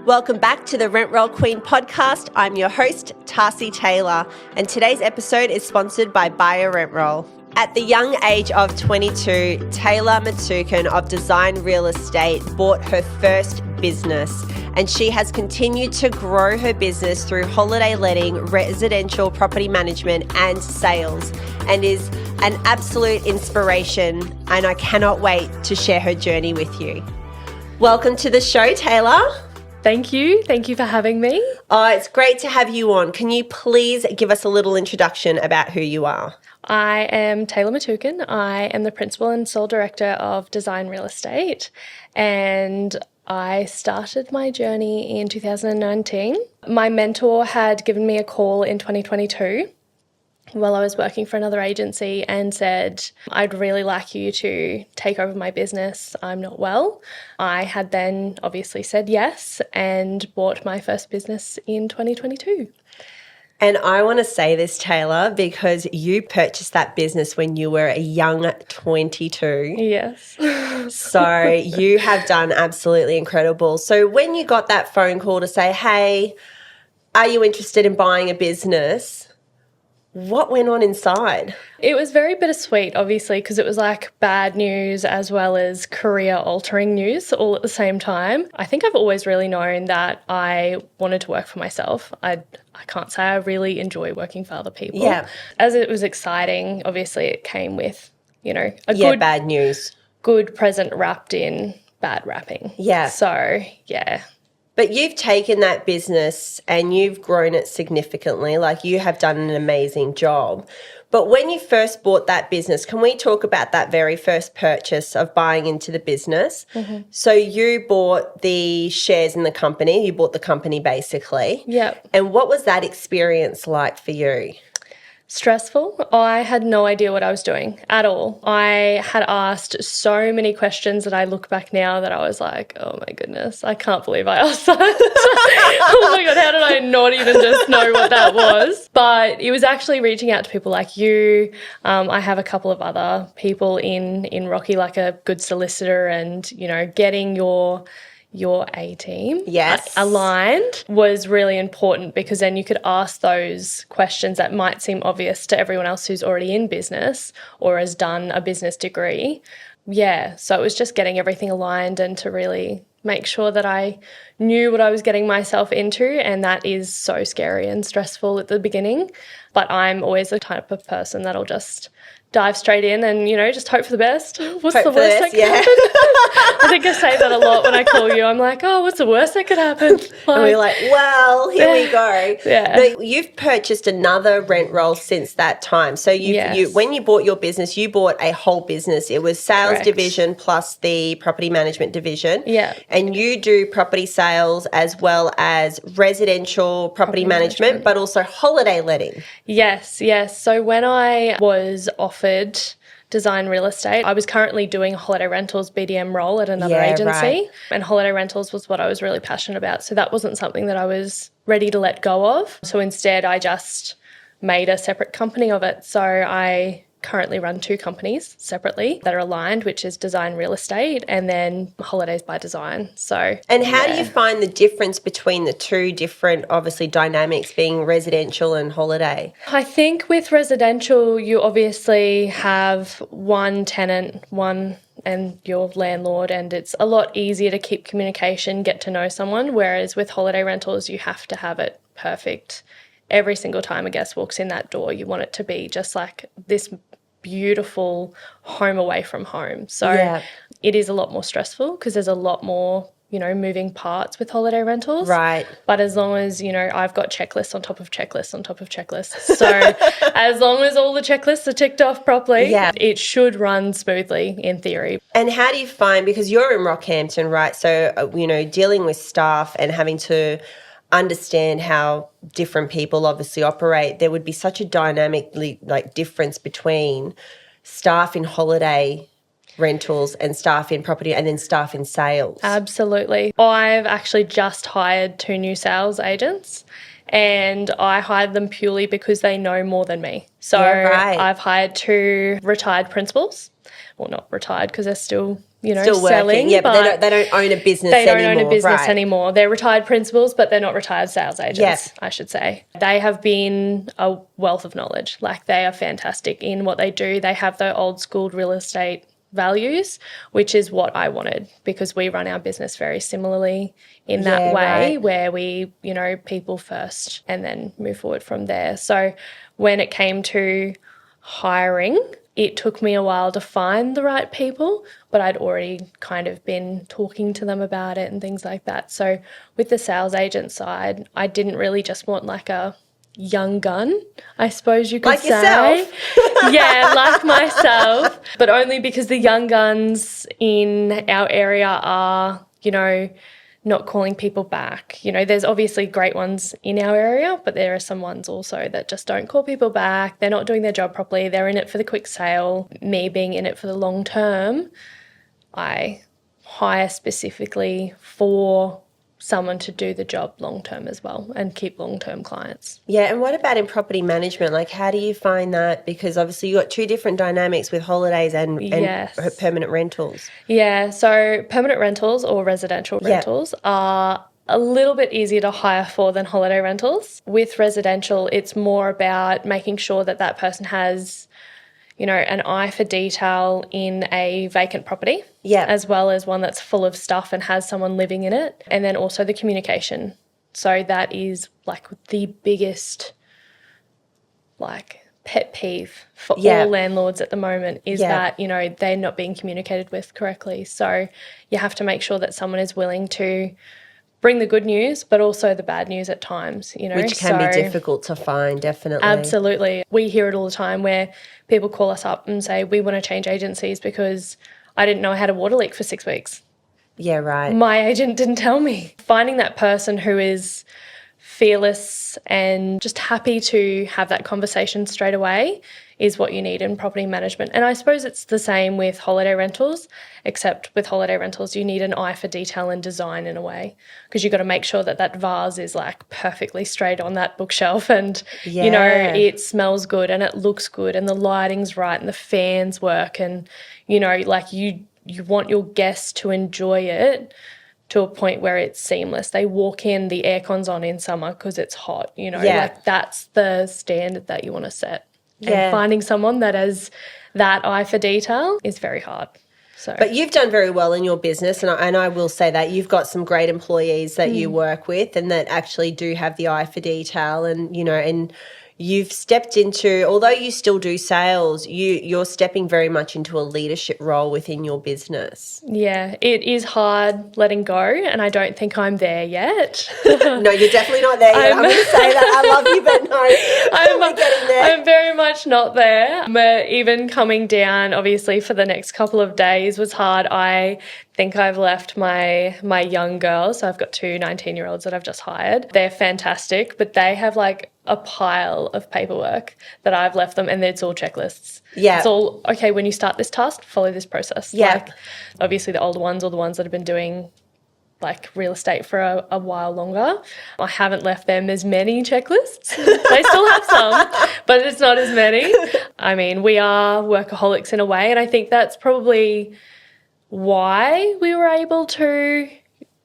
Welcome back to the Rent Roll Queen podcast. I'm your host, Tarsi Taylor, and today's episode is sponsored by Buyer Rent Roll. At the young age of 22, Taylah Matukin of Design Real Estate bought her first business, and she has continued to grow her business through holiday letting, residential property management, and sales, and is an absolute inspiration, and I cannot wait to share her journey with you. Welcome to the show, Taylah. Thank you. Thank you for having me. Oh, it's great to have you on. Can you please give us a little introduction about who you are? I am Taylah Matukin. I am the principal and sole director of Design Real Estate, and I started my journey in 2019. My mentor had given me a call in 2022 while I was working for another agency and said, I'd really like you to take over my business. I'm not well. I had then obviously said yes and bought my first business in 2022. And I want to say this, Taylah, because you purchased that business when you were a young 22. Yes. So you have done absolutely incredible. So when you got that phone call to say, hey, are you interested in buying a business? What went on inside? It was very bittersweet, obviously, because it was like bad news as well as career-altering news all at the same time. I think I've always really known that I wanted to work for myself. I can't say I really enjoy working for other people. Yeah. As it was exciting, obviously it came with, bad news. Good present wrapped in bad wrapping. Yeah. So, yeah. But you've taken that business and you've grown it significantly. Like, you have done an amazing job. But when you first bought that business, can we talk about that very first purchase of buying into the business? Mm-hmm. So you bought the shares in the company. You bought the company basically. Yep. And what was that experience like for you? Stressful. I had no idea what I was doing at all. I had asked so many questions that I look back now that I was like, oh my goodness, I can't believe I asked that. Oh my God, how did I not even just know what that was? But it was actually reaching out to people like you. I have a couple of other people in Rocky, like a good solicitor, and, getting your A team aligned was really important, because then you could ask those questions that might seem obvious to everyone else who's already in business or has done a business degree. Yeah, so it was just getting everything aligned and to really make sure that I knew what I was getting myself into, and that is so scary and stressful at the beginning. But I'm always the type of person that'll just dive straight in and, just hope for the best. What's the worst that could happen? I think I say that a lot when I call you. I'm like, oh, what's the worst that could happen? And we're like, well, here we go. Yeah. Now, you've purchased another rent roll since that time. So when you bought your business, you bought a whole business. It was sales Correct. Division plus the property management division. Yeah. And you do property sales as well as residential property management, but also holiday letting. Yes. So when I was offered Design Real Estate, I was currently doing a holiday rentals BDM role at another agency. Right. And holiday rentals was what I was really passionate about. So that wasn't something that I was ready to let go of. So instead, I just made a separate company of it. So I currently run two companies separately that are aligned, which is Design Real Estate and then Holidays by Design. And how do you find the difference between the two different, obviously, dynamics being residential and holiday? I think with residential, you obviously have one tenant, and your landlord, and it's a lot easier to keep communication, get to know someone, whereas with holiday rentals, you have to have it perfect. Every single time a guest walks in that door, you want it to be just like this beautiful home away from home. So It is a lot more stressful because there's a lot more, moving parts with holiday rentals. Right. But as long as, I've got checklists on top of checklists on top of checklists. So as long as all the checklists are ticked off properly, it should run smoothly in theory. And how do you find, because you're in Rockhampton, right? So, dealing with staff and having to understand how different people obviously operate, there would be such a dynamically difference between staff in holiday rentals and staff in property and then staff in sales. Absolutely. I've actually just hired 2 new sales agents, and I hired them purely because they know more than me. So I've hired 2 retired principals. Well, not retired because they're still Still selling. working, yeah, but they don't own a business They don't anymore. own a business right. anymore. They're retired principals, but they're not retired sales agents, Yep. I should say. They have been a wealth of knowledge. Like, they are fantastic in what they do. They have the old school real estate values, which is what I wanted, because we run our business very similarly in that way, right. where we, people first and then move forward from there. So when it came to hiring, it took me a while to find the right people, but I'd already kind of been talking to them about it and things like that. So with the sales agent side, I didn't really just want like a young gun, I suppose you could Like say. yourself. Yeah, like myself, but only because the young guns in our area are, not calling people back. There's obviously great ones in our area, but there are some ones also that just don't call people back. They're not doing their job properly. They're in it for the quick sale. Me being in it for the long term, I hire specifically for someone to do the job long term as well and keep long term clients. Yeah, and what about in property management? Like, how do you find that? Because obviously you've got two different dynamics with holidays and permanent rentals. Yeah, so permanent rentals or residential rentals are a little bit easier to hire for than holiday rentals. With residential, it's more about making sure that that person has, an eye for detail in a vacant property, as well as one that's full of stuff and has someone living in it. And then also the communication. So that is like the biggest pet peeve for all landlords at the moment is that, they're not being communicated with correctly. So you have to make sure that someone is willing to bring the good news, but also the bad news at times, Which can be difficult to find, definitely. Absolutely. We hear it all the time where people call us up and say, we want to change agencies because I didn't know I had a water leak for 6 weeks. Yeah, right. My agent didn't tell me. Finding that person who is fearless and just happy to have that conversation straight away is what you need in property management. And I suppose it's the same with holiday rentals, except with holiday rentals you need an eye for detail and design in a way, because you've got to make sure that that vase is like perfectly straight on that bookshelf and, it smells good and it looks good and the lighting's right and the fans work and, you want your guests to enjoy it to a point where it's seamless. They walk in, the aircon's on in summer because it's hot, that's the standard that you want to set. And finding someone that has that eye for detail is very hard. But you've done very well in your business, and I will say that you've got some great employees that you work with and that actually do have the eye for detail, and and you've stepped into, although you still do sales, you're stepping very much into a leadership role within your business. Yeah, it is hard letting go, and I don't think I'm there yet. No, you're definitely not there yet. I'm going to say that. I love you, but no, I'm getting there. I'm very much not there. But even coming down, obviously, for the next couple of days was hard. I think I've left my young girls. So I've got two 19-year-olds that I've just hired. They're fantastic, but they have like a pile of paperwork that I've left them, and it's all checklists. Yeah. It's all, okay, when you start this task, follow this process. Yeah. Like, obviously the older ones or the ones that have been doing like real estate for a while longer, I haven't left them as many checklists. They still have some, but it's not as many. I mean, we are workaholics in a way, and I think that's probably why we were able to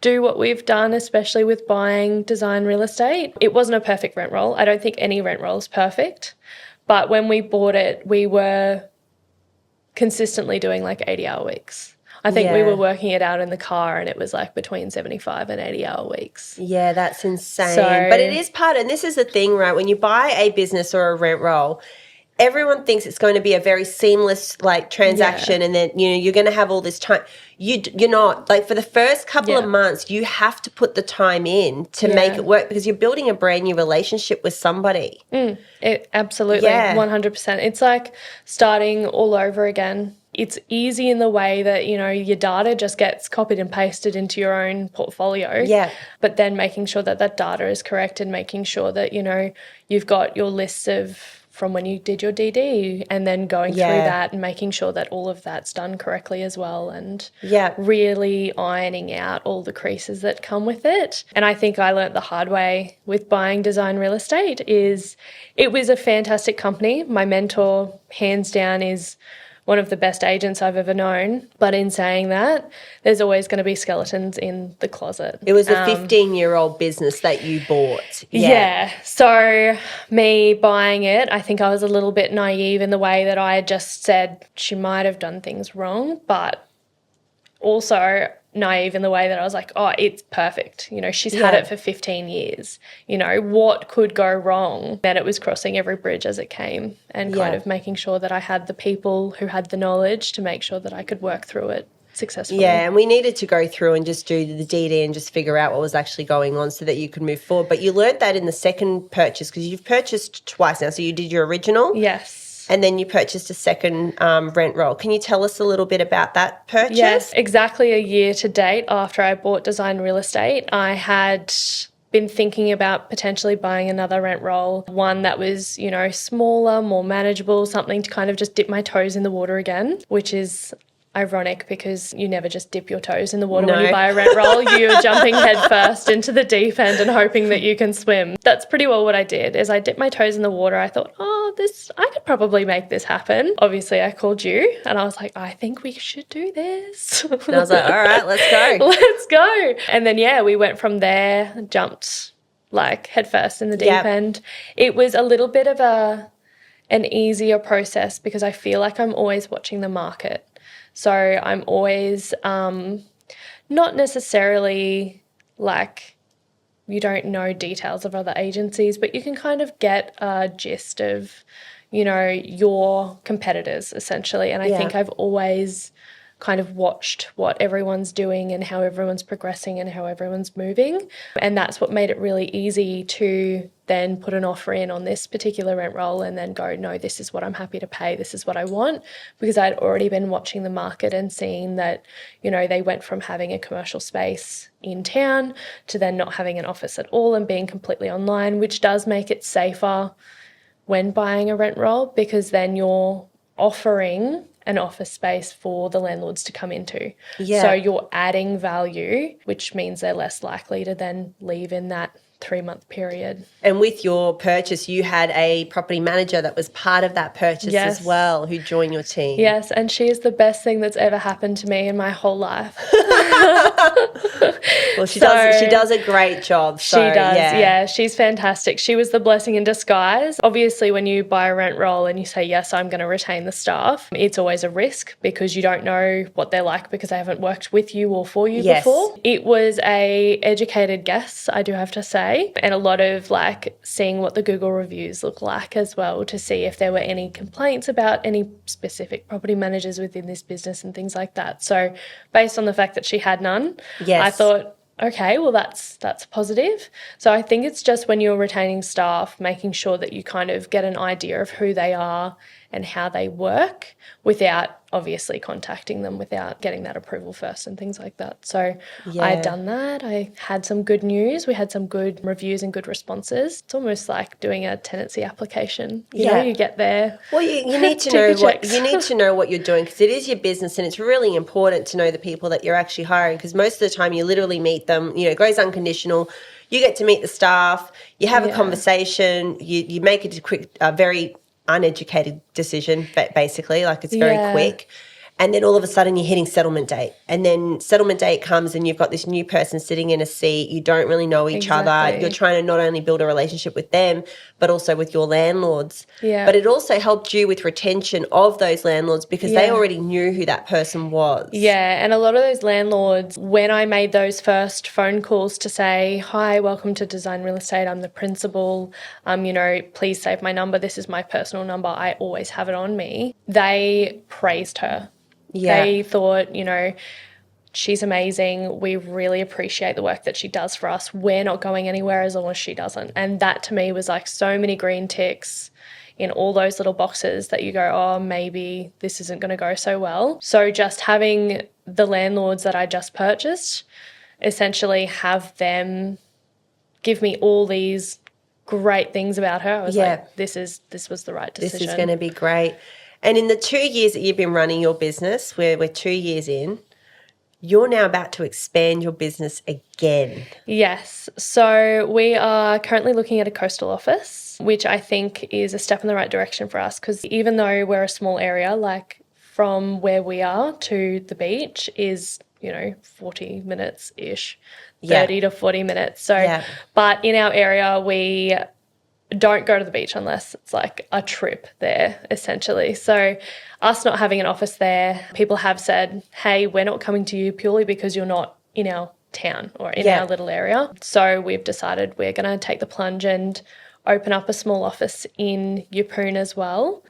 do what we've done, especially with buying design real estate. It wasn't a perfect rent roll. I don't think any rent roll is perfect. But when we bought it, we were consistently doing like 80-hour weeks. I think we were working it out in the car, and it was like between 75 and 80-hour weeks. Yeah, that's insane. But it is part, and this is the thing, right? When you buy a business or a rent roll, everyone thinks it's going to be a very seamless like transaction, and then you're going to have all this time. You're not. Like, for the first couple of months, you have to put the time in to make it work, because you're building a brand new relationship with somebody. Absolutely, 100%. It's like starting all over again. It's easy in the way that, your data just gets copied and pasted into your own portfolio. Yeah. But then making sure that that data is correct, and making sure that, you've got your lists of from when you did your DD, and then going through that and making sure that all of that's done correctly as well, and really ironing out all the creases that come with it. And I think I learnt the hard way with buying design real estate is it was a fantastic company. My mentor, hands down, is one of the best agents I've ever known. But in saying that, there's always going to be skeletons in the closet. It was a 15-year-old business that you bought. Yeah. So me buying it, I think I was a little bit naive in the way that I just said she might have done things wrong, but also naive in the way that I was like, oh, it's perfect. You know, she's had it for 15 years. You know, what could go wrong? And it was crossing every bridge as it came and kind of making sure that I had the people who had the knowledge to make sure that I could work through it successfully. Yeah, and we needed to go through and just do the DD and just figure out what was actually going on so that you could move forward. But you learned that in the second purchase because you've purchased twice now. So you did your original. Yes. And then you purchased a second rent roll. Can you tell us a little bit about that purchase? Yes, exactly a year to date after I bought Design Real Estate, I had been thinking about potentially buying another rent roll, one that was, you know, smaller, more manageable, something to kind of just dip my toes in the water again, which is ironic because you never just dip your toes in the water when you buy a rent roll. You're jumping head first into the deep end and hoping that you can swim. That's pretty well what I did is I dipped my toes in the water. I thought, I could probably make this happen. Obviously, I called you and I was like, I think we should do this. And I was like, all right, let's go. Let's go. And then, we went from there, jumped like head first in the deep end. It was a little bit of an easier process because I feel like I'm always watching the market. So I'm always not necessarily like you don't know details of other agencies, but you can kind of get a gist of, you know, your competitors essentially. And I think I've always kind of watched what everyone's doing and how everyone's progressing and how everyone's moving. And that's what made it really easy to then put an offer in on this particular rent roll and then go, no, this is what I'm happy to pay. This is what I want, because I'd already been watching the market and seeing that, you know, they went from having a commercial space in town to then not having an office at all and being completely online, which does make it safer when buying a rent roll because then you're offering an office space for the landlords to come into. Yeah. So you're adding value, which means they're less likely to then leave in that 3-month period. And with your purchase, you had a property manager that was part of that purchase as well, who joined your team. Yes, and she is the best thing that's ever happened to me in my whole life. Well, she does a great job. She does, yeah, she's fantastic. She was the blessing in disguise. Obviously, when you buy a rent roll and you say, yes, I'm going to retain the staff, it's always a risk because you don't know what they're like because they haven't worked with you or for you before. It was a educated guess, I do have to say. And a lot of like seeing what the Google reviews look like as well to see if there were any complaints about any specific property managers within this business and things like that. So based on the fact that she had none, I thought, okay, well that's positive. So I think it's just when you're retaining staff, making sure that you kind of get an idea of who they are and how they work without obviously contacting them, without getting that approval first and things like that. So I had done that. I had some good news. We had some good reviews and good responses. It's almost like doing a tenancy application. You know, you get there. Well, you need to know what you're doing because it is your business and it's really important to know the people that you're actually hiring because most of the time you literally meet them, you know, it goes unconditional. You get to meet the staff, you have a conversation, you make a very uneducated decision, basically, like it's very quick. And then all of a sudden you're hitting settlement date. And then settlement date comes and you've got this new person sitting in a seat. You don't really know each other. You're trying to not only build a relationship with them, but also with your landlords. Yeah. But it also helped you with retention of those landlords because they already knew who that person was. Yeah, and a lot of those landlords, when I made those first phone calls to say, hi, welcome to Design Real Estate, I'm the principal, you know, please save my number. This is my personal number. I always have it on me. They praised her. Yeah. They thought, you know, she's amazing. We really appreciate the work that she does for us. We're not going anywhere as long as she doesn't. And that to me was like so many green ticks in all those little boxes that you go, oh, maybe this isn't going to go so well. So just having the landlords that I just purchased essentially have them give me all these great things about her. I was like, this was the right decision. This is going to be great. And in the 2 years that you've been running your business, we're 2 years in, you're now about to expand your business again. Yes. So we are currently looking at a coastal office, which I think is a step in the right direction for us because even though we're a small area, like from where we are to the beach is, 40 minutes-ish, 30 to 40 minutes. So, but in our area, we don't go to the beach unless it's like a trip there, essentially. So us not having an office there, people have said, hey, we're not coming to you purely because you're not in our town or in our little area. So we've decided we're going to take the plunge and open up a small office in Yeppoon as well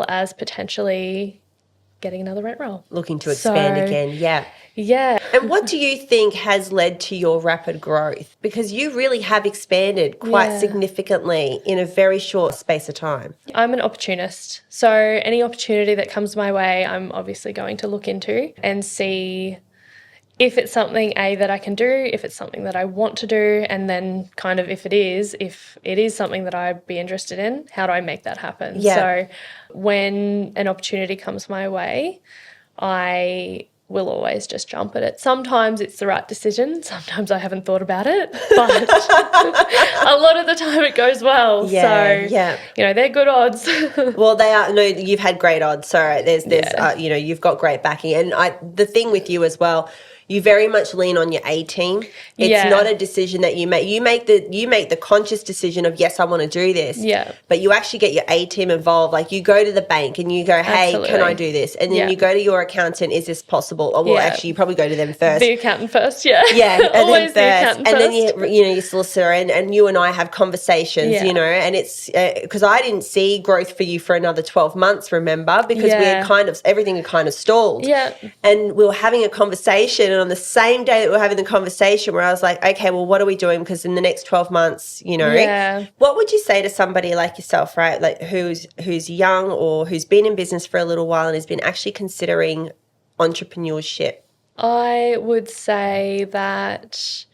as potentially getting another rent roll. Looking to expand again, Yeah. And what do you think has led to your rapid growth? Because you really have expanded quite significantly in a very short space of time. I'm an opportunist. So any opportunity that comes my way, I'm obviously going to look into and see if it's something, that I can do, if it's something that I want to do, and then kind of if it is something that I'd be interested in, how do I make that happen? Yeah. So when an opportunity comes my way, I will always just jump at it. Sometimes it's the right decision. Sometimes I haven't thought about it, but a lot of the time it goes well. They're good odds. Well, they are. No, you've had great odds. So there's you've got great backing. And the thing with you as well, you very much lean on your A team. It's not a decision that you make. You make the conscious decision of, yes, I want to do this. Yeah. But you actually get your A team involved. Like you go to the bank and you go, hey, can I do this? And then you go to your accountant, is this possible? Or well, actually you probably go to them first. The accountant first, yeah. Yeah. And always then first. The accountant and first. then your solicitor and you and I have conversations, and it's because I didn't see growth for you for another 12 months, remember? Because we had everything had kind of stalled. Yeah. And we were having a conversation, and on the same day that we were having the conversation where I was like, okay, well, what are we doing? Because in the next 12 months, what would you say to somebody like yourself, right, like who's young or who's been in business for a little while and has been actually considering entrepreneurship? I would say that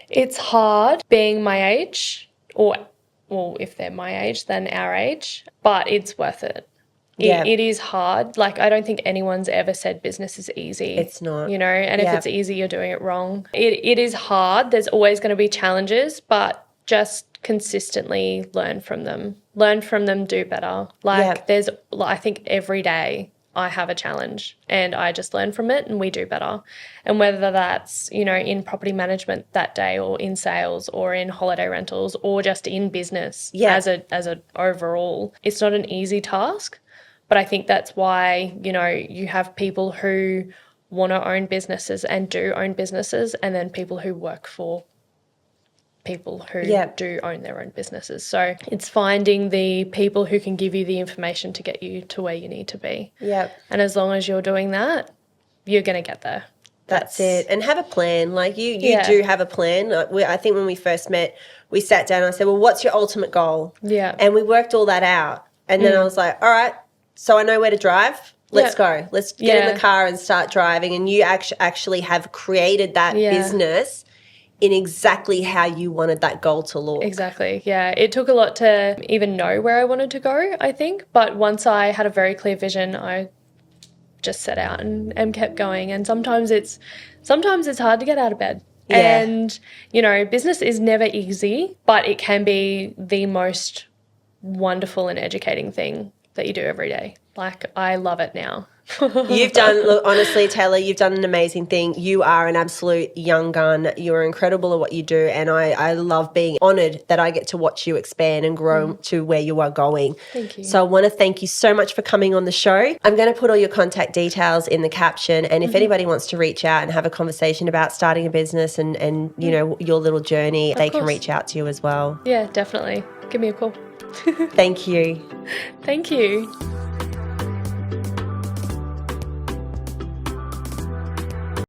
it's hard being my age, or if they're my age, then our age, but it's worth it. It is hard. Like, I don't think anyone's ever said business is easy. It's not. And if it's easy, you're doing it wrong. It is hard. There's always going to be challenges, but just consistently learn from them. Learn from them, do better. I think every day I have a challenge and I just learn from it and we do better. And whether that's, in property management that day or in sales or in holiday rentals or just in business as a overall, it's not an easy task. But I think that's why, you have people who want to own businesses and do own businesses, and then people who work for people who do own their own businesses. So it's finding the people who can give you the information to get you to where you need to be. Yep. And as long as you're doing that, you're going to get there. That's it. And have a plan. Like you do have a plan. I think when we first met, we sat down and I said, well, what's your ultimate goal? Yeah. And we worked all that out. And then I was like, all right, so I know where to drive. Let's go. Let's get in the car and start driving. And you actually have created that business in exactly how you wanted that goal to look. Exactly, yeah. It took a lot to even know where I wanted to go, I think. But once I had a very clear vision, I just set out and kept going. And sometimes it's hard to get out of bed. Yeah. And, business is never easy, but it can be the most wonderful and educating thing that you do every day. Like, I love it now. Honestly, Taylor, you've done an amazing thing. You are an absolute young gun. You're incredible at what you do. And I love being honoured that I get to watch you expand and grow to where you are going. Thank you. So I want to thank you so much for coming on the show. I'm going to put all your contact details in the caption. And if anybody wants to reach out and have a conversation about starting a business and your little journey, they can reach out to you as well. Yeah, definitely. Give me a call. Thank you. Thank you.